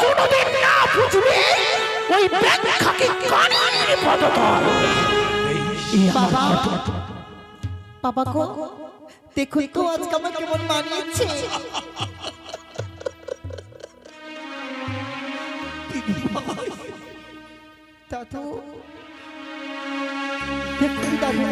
কোনদিন না বুঝবে ওই ব্যাখ্যাকে কানের পদতল। বাবা, বাবা গো, দেখুন তো আজকে আমার কেমন মানিয়েছে। দাদু, দেখুন দাদু,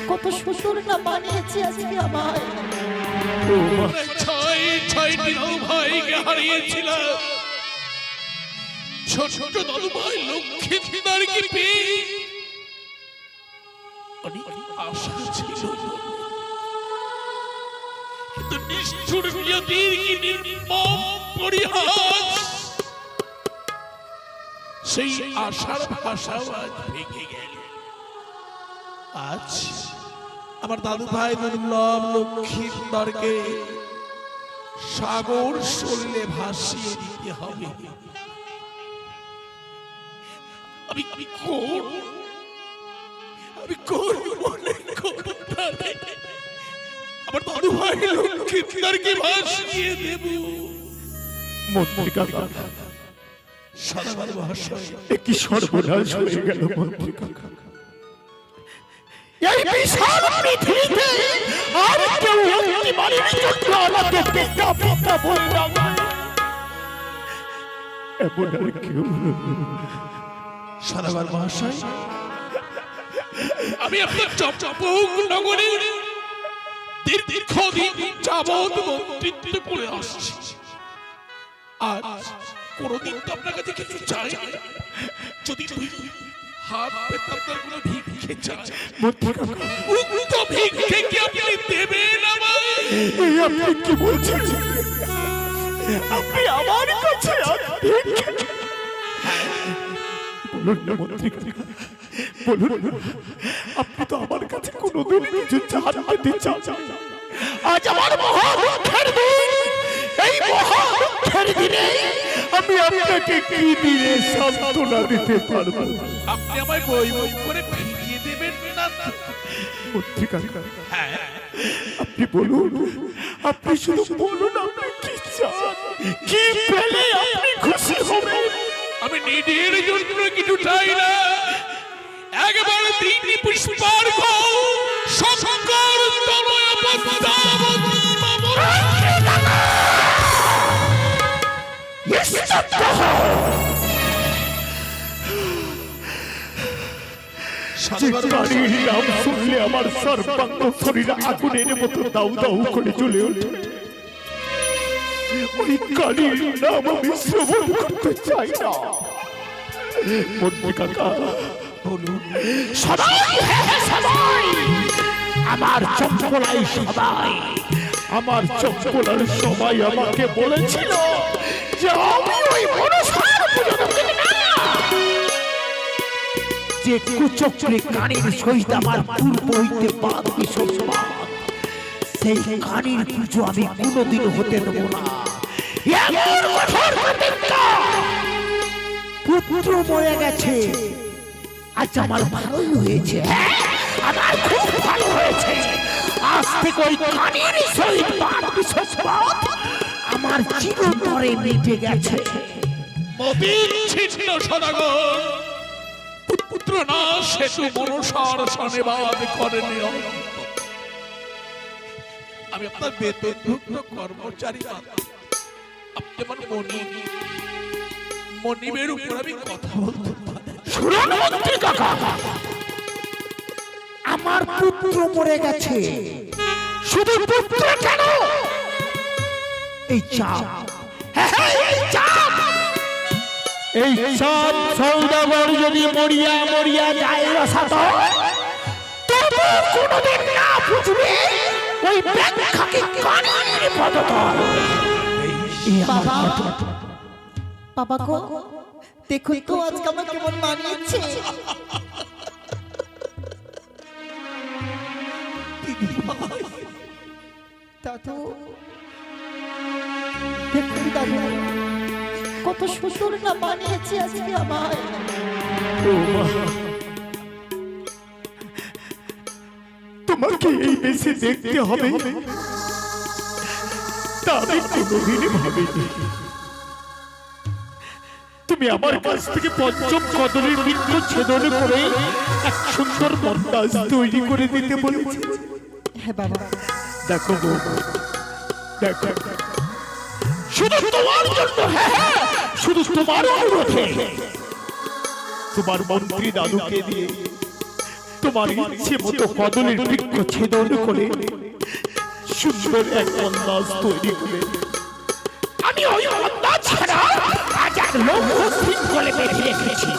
কত শ্বশুর না মানিয়েছে আজকে আমার। ছয়টি ভাইকে হারিয়েছিল, ছোট দাদু ভাই লক্ষ্মীদারকে পেয়ে অনেক আশা ছিল, কিন্তু নিষ্ঠুর নিয়তির কি নির্মম পরিহাস, সেই আশার ভাষাও আজ ভেঙে গেল। আজ আমার দাদু ভাই দুর্লভ লক্ষ্মীদারকে সাগর শরীরে ভাসিয়ে দিতে হবে। আমি কোন মনে আমার দাদু ভাই লক্ষ্মীদারকে ভাসিয়ে দেব। মন্ত্রী কাকা, সাধারণ ভাষায় কি সর্বনাশ হয়ে গেল মন্ত্রী কাকা। এই বিশাল পৃথিবীতে আর কেউ একটি বাড়ির জন্য আমাকে পিতা পিতা বলে ডাকে, এমন আর কেউ। সাধারণ ভাষায় আমি আপনার চপচপক নগরে দীর্ঘদিন যাবৎ মন্ত্রিত্ব করে আসছি, আজ কোনদিন তো আপনার কাছে কিছু চাই, যদি হাত পেতে আপনার কোনো ভিক্ষে চাই, উক্ত ভিক্ষে কি আপনি দেবেন আমায়? এই আপনি কি বলছেন? আপনি আমার কাছে বলুন না মন্ত্রী কাকা, বলুন, আপনি তো আমার কাছে কোনোদিন কিছু চাইতে চান। আজ আমার মহা দুঃখের দিন, এই মহা দুঃখের দিনে আমি আপনাকে কি দিনে সান্ত্বনা দিতে পারবো? আপনি আমায় বই বই করে ফিরিয়ে দেবেন না? মন্ত্রী কাকা, আপনি বলুন, আপনি শুধু বলুন, আপনি কি চান, কি পেলে আপনি খুশি হবেন? আমি নিজের জন্য কিছু চাই না, একবার তিনটি পুষ্পার্ঘ শঙ্কর তনয় পদ্মাবতী মামলা। কারীর নাম শুনলে আমার সর্বাঙ্গ শরীর আগুনের মতো দাউ দাউ করে জ্বলে ওঠে। ওই কারীর নাম আমি শ্রবণ করতে চাই না। মন্ত্রী কাকা, বলুন, সবাই সবাই আমার চম্পলাই, সবাই আমার চম্পলার সবাই আমাকে বলেছিল যে আমি ওই মনসার পুজো দেব না, যে কুচক্রে কানের সহিত আমার পূর্ব হইতে বাদ বিশ্ববাদ, সেই কানের পুজো আমি কোনোদিন হতে দেব না। এমন কঠোর প্রতিজ্ঞা। পুত্র মরে গেছে, আজ আমার ভালোই হয়েছে, আমার খুব ভালো হয়েছে। আজ থেকে ওই কানের সহিত বাদ বিশ্ববাদ আমার চিরতরে মিটে গেছে। মতির ছিন্ন সদাগর পুত্র না সেতু মনসার শনিবাদ করেন। আমি আপনার বেতনভুক্ত কর্মচারী, আপনি আমার মনিবের উপর আমি কথা বলতে পারি। শুনুন মন্ত্রী কাকা, আমার পুত্র মরে গেছে, শুধু পুত্র কেন, এই চাপ, এই সব সৌদাগর যদি মরিয়া মরিয়া যায় রসাত, তবু কোনদিন না বুঝবে ওই ব্যাখ্যাকে কানের পদতল। বাবা, বাবা গো, দেখুন তো আজকে আমার কেমন মানিয়েছে। দাদু, দেখুন দাদু, কত শ্বশুর না মানিয়েছে আজকে আমার। তোমাকে এই বেশি দেখতে হবে তা আমি কোনোদিনই ভাবিনি। তুমি আমার কাছ থেকে পঞ্চম কদলের বৃক্ষ ছেদন করে এক সুন্দর মন্দাজ তৈরি করে দিতে বলেছি। হ্যাঁ বাবা, দেখো বৌমা, দেখো শুধু তোমার জন্য, হ্যাঁ হ্যাঁ, শুধু তোমার অনুরোধে তোমার মন্ত্রী দাদুকে দিয়ে তোমার ইচ্ছে মতো কদলের বৃক্ষ ছেদন করে সুন্দর এক মন্দাজ তৈরি করে আমি ওই মন্দাজ ছাড়া আজ এক লৌহ শৃঙ্খলে বেঁধে রেখেছি।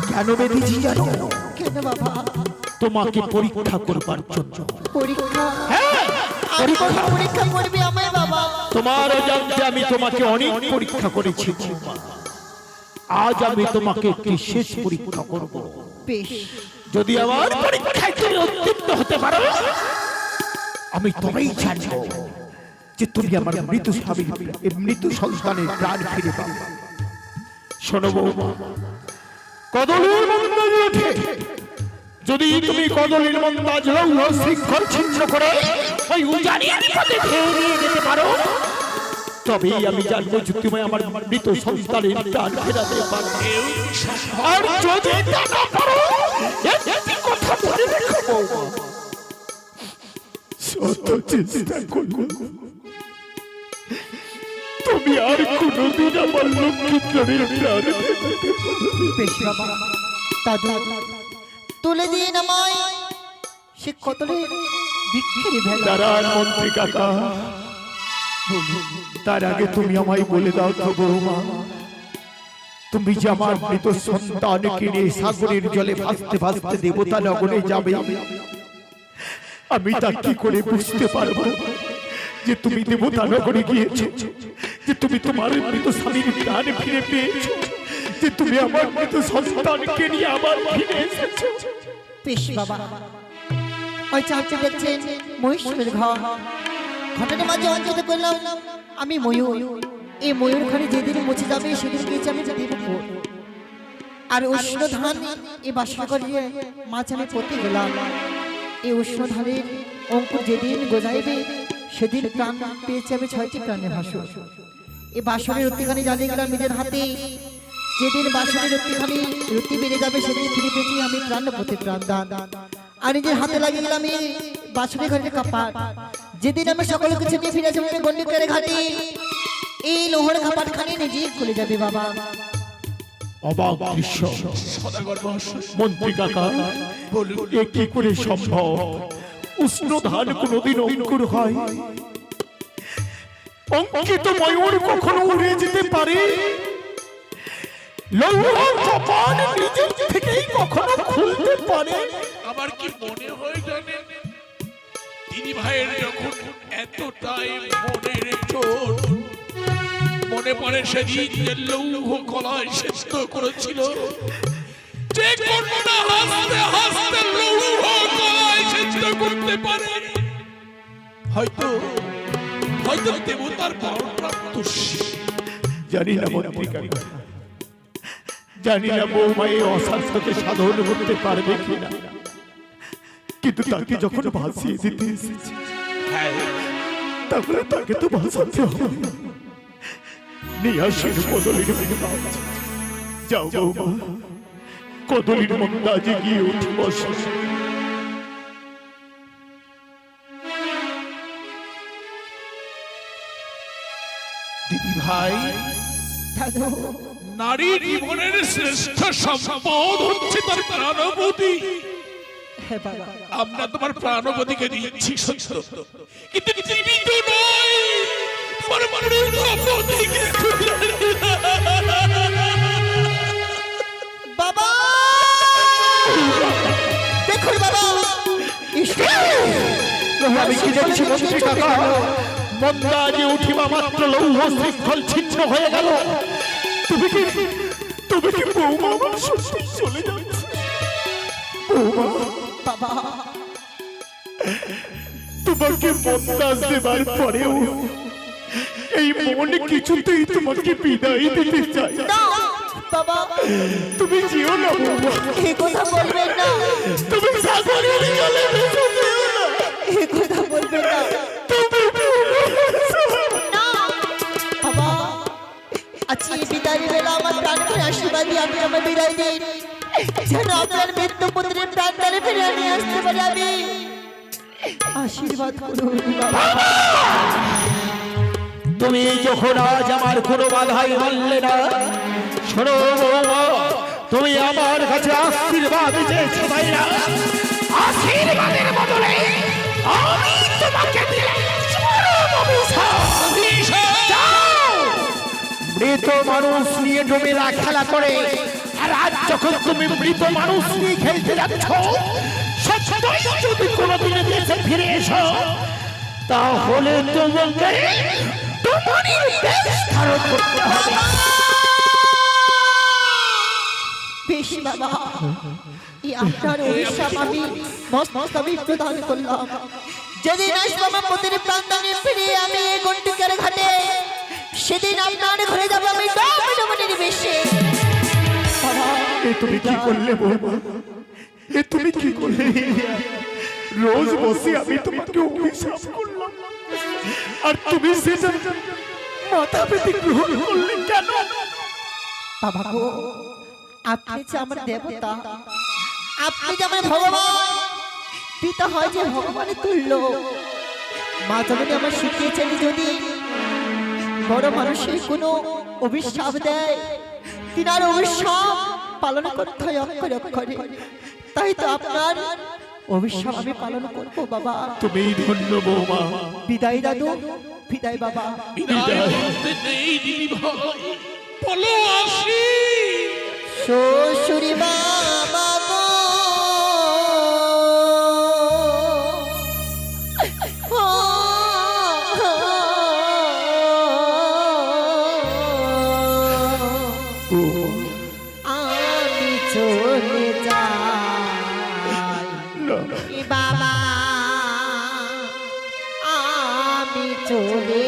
কেন বেঁধেছি জানো? কেন বাবা? তোমাকে পরীক্ষা করবার জন্য। পরীক্ষা? হ্যাঁ, পরীক্ষা। পরীক্ষা করবে আমায় বাবা? তোমার জানতে আমি তোমাকে অনেক পরীক্ষা করেছি, আজ আমি তোমাকে একটি শেষ পরীক্ষা করব। বেশ, যদি আমার পরীক্ষায় তুমি উত্তীর্ণ হতে পারো, আমি তোমায় জানবো যে তুমি আমার মৃত স্বামীর মৃত সন্তানের প্রাণ ফিরে পাবে। শোনো বৌমা, কদলের মন্দাজ ওঠে, যদি তুমি কদলের মন্দাজ লৌহ শৃঙ্খল ছিন্ন করে ওই উজানিয়ার পথে ফেলে দিয়ে যেতে পারো, তবেই আমি জানবো যে তুমি আমার মৃত সন্তানের প্রাণ ফেরাতে পারবে। আর যদি তা না পারো, একটি কথা মনে রেখো বৌমা, শত চেষ্টা করো তুমি আর কোনোদিন আমার লক্ষ্মীর প্রাণ ফেরাতে পারবে। বেশ বাবা, দাদু তুলে দিয়ে নামাই সে কদলের বৃক্ষের ভেলা। দাঁড়ান মন্ত্রী কাকা, তার আগে তুমি আমায় বলে দাও তো বৌমা, তুমি যে আমার মৃত সন্তানকে নিয়ে সাগরের জলে ভাসতে ভাসতে দেবতা নগরে যাবে, আমি তা কি করে বুঝতে পারবো যে তুমি দেবতা নগরে গিয়েছো, যে তুমি তোমার মৃত স্বামীর প্রাণ ফিরে পেয়েছো, যে তুমি আমার মৃত সন্তানকে নিয়ে আবার ফিরে এসেছো? বেশ বাবা, ওই চাচা দেখছেন মহেশ্বরের ঘর, ঘটনার মাঝে অঞ্চিত করলাম আমি ময়ূর। এই ময়ূর ঘরে যেদিন মুছে যাবে সেদিন গিয়েছি আমি দেবপুর। আর উষ্ণ ধান এই বাসা করিয়ে মাছ আমি পড়তে গেলাম। এই উষ্ণ ধানের অঙ্কুর যেদিন গজাইবে সেদিন প্রাণ পেয়েছি আমি 6টি প্রাণের ভাসুর। এই বাসনের রুটিখানি জ্বালিয়ে গেলাম নিজের হাতে। যেদিন বাসনের রুটি বেড়ে যাবে সেদিন ফিরে পেয়েছি আমি প্রাণ পথে প্রাণ দান। আর নিজের হাতে লাগিয়ে গেলাম এই বাসনের ঘরের কাপাট। যেদিন আমি সকল কিছু নিয়ে ফিরে আসবো গন্ডিকের ঘাটে, এই লোহার কাপাট খানি নিজেই খুলে যাবে বাবা। অবাক দৃশ্য মন্ত্রী কাকা, এ কি করে সম্ভব? উষ্ণ ধান কোনদিন অঙ্কুর হয়? অঙ্কিত ময়ূর কখনো উড়ে যেতে পারে? লৌহ কপাট নিজে থেকেই কখনো খুলতে পারে? আমার কি মনে হয় জানেন, তিনি ভাইয়ের যখন এতটাই মনের চোট, মনে পড়ে সেদিন যে লৌহ কলায় সেদ্ধ করেছিল, যে কন্যা হাসতে হাসতে লৌহ কলায় সেদ্ধ করতে পারে, হয়তো হয়তো দেবতার বরপ্রাপ্ত। জানি না মন্ত্রী কাকা, জানি না বৌমা এই অসাধ্যকে সাধন করতে পারবে কিনা, কিন্তু তাকে যখন ভাসিয়ে দিতে এসেছি তাহলে তাকে তো ভাসাতে হবে। নিয়ে আসেন কদলির মন্দাজ। যাও বৌমা, কদলির মন্দাজে গিয়ে উঠে বসো। দিদি ভাই, নারী জীবনের শ্রেষ্ঠ সম্পদ হচ্ছে তার প্রাণবতী। আমরা তোমার প্রাণবতীকে দিচ্ছি সত্য, কিন্তু জীবিত নয়। তোমার প্রাণবতীকে বাবা দেখুন বাবা, আমি কি দেখছি মন্ত্রী কাকা, মন্দাজে উঠিবা মাত্র লৌহ শৃঙ্খল ছিন্ন হয়ে গেল। তুমি কি বৌমা আমার সত্যি চলে যাচ্ছে? বৌমা, বাবা তোমাকে মন্দাজ দেবার পরেও এই মন কিছুতেই তোমাকে বিদায় দিতে চাই না। বাবা তুমি যেও না বৌমা, এই কথা বলবেন না। তুমি সাগরের জলে ভেসে যেও না। এই কথা বলবেন না। তুমি না বাবা, আজকে এই বিদায়ের বেলা আমার প্রাণ করে আশীর্বাদ দিয়ে আপনি আমার বিদায় দিন, যেন আপনার মৃত্যু পুত্রের প্রাণ তালে ফিরে নিয়ে আসতে পারি আমি। আশীর্বাদ করুন বাবা। তুমি যখন আজ আমার কোনো বাধাই মানলে না, শোনো বৌমা, তুমি আমার কাছে আশীর্বাদ চেয়েছো তাই না? আশীর্বাদের বদলে আমি তোমাকে দিলাম চরম অভিশাপ। যাও, মৃত মানুষ নিয়ে জমিরা খেলা করে, আর আজ যখন তুমি মৃত মানুষ নিয়ে খেলতে যাচ্ছ, সত্যই যদি কোনোদিন দেশে ফিরে এসো, তাহলে তোমাকে তোমারই বেশ ধারণ করতে হবে। বেশ বাবা, এই আপনার অভিশাপ আমি মস্তকে প্রদান করলাম। যেদিন আসবো আমার পুত্রের প্রাণ দানে ফিরে আমি এই গন্ডিকার ঘাটে, সেদিন আপনার ঘরে যাবো আমি ডমডমনির বেশে। বাবা, এ তুমি কি করলে বৌমা? এ তুমি কি করলে? রোজ বসে আমি তোমাকে অভিশাপ করলাম, আর তুমি সেটা মাথা পেতে গ্রহণ করলে কেন? বাবা গো, আপনি যে আমার দেবতা, আপনি যে আমার ভগবান, পিতা হয় যে ভগবানের তুল্য। মা জগতে আমার শিখিয়েছেন যদি বড় মানুষের কোনো অভিশাপ দেয়, তিনার অভিশাপ পালন করতে হয় অক্ষরে অক্ষরে। তাই তো আপনার অভিশাপ আমি পালন করবো বাবা। তুমি ধন্য বৌমা। বিদায় দাদু, বিদায় বাবা। বিদায় করতে নেই দিদি ভাই, বলো আসি। শ্বশুরি বাবা গো, আমি চলে যাই বাবা, আমি চলে